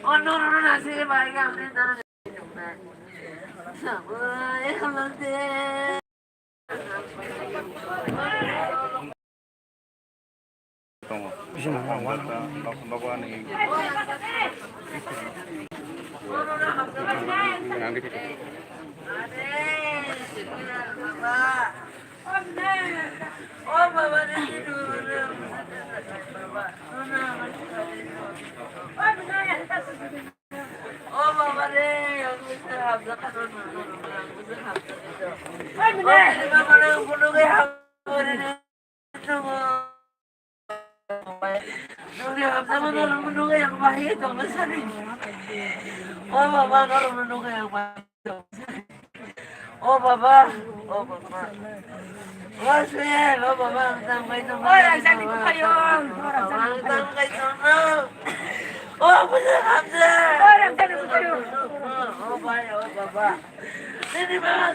Onoron na sige baik kami tanah. Sabay kalante. Tunggu. Bisa ngawal. Bawa nih. Nanti kita. Oh baba ni. Oh baba ni. Yang bisa habla kan. Bisa habla itu. Oh baba ni puno kaya habla itu. Nung habla mo na puno kaya kahit ang masaling. Oh baba kalau puno kaya kahit. Oh baba. Oh baba. Mas yan, oh baba, ang tangkay ito. Oy, nagsabi ko kayo. Ang tangkay ito na. Oh, basta hamza. Oy, nagsabi ko kayo. Oh, baba. Hindi ba